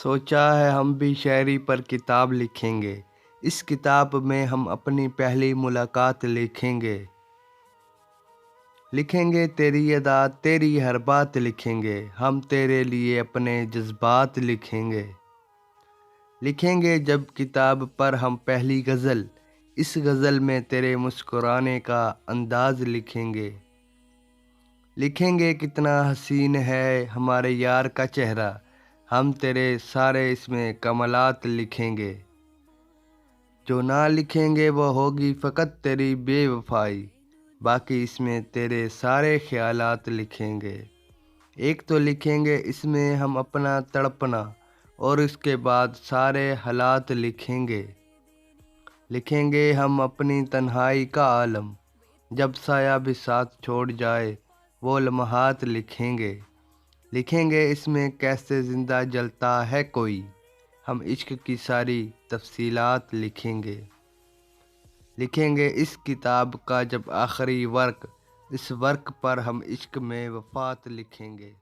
سوچا ہے ہم بھی شاعری پر کتاب لکھیں گے، اس کتاب میں ہم اپنی پہلی ملاقات لکھیں گے۔ لکھیں گے تیری ادا تیری ہر بات لکھیں گے، ہم تیرے لیے اپنے جذبات لکھیں گے۔ لکھیں گے جب کتاب پر ہم پہلی غزل، اس غزل میں تیرے مسکرانے کا انداز لکھیں گے۔ لکھیں گے کتنا حسین ہے ہمارے یار کا چہرہ، ہم تیرے سارے اس میں کمالات لکھیں گے۔ جو نہ لکھیں گے وہ ہوگی فقط تیری بے وفائی، باقی اس میں تیرے سارے خیالات لکھیں گے۔ ایک تو لکھیں گے اس میں ہم اپنا تڑپنا، اور اس کے بعد سارے حالات لکھیں گے۔ لکھیں گے ہم اپنی تنہائی کا عالم، جب سایہ بھی ساتھ چھوڑ جائے وہ لمحات لکھیں گے۔ لکھیں گے اس میں کیسے زندہ جلتا ہے کوئی، ہم عشق کی ساری تفصیلات لکھیں گے۔ لکھیں گے اس کتاب کا جب آخری ورق، اس ورق پر ہم عشق میں وفات لکھیں گے۔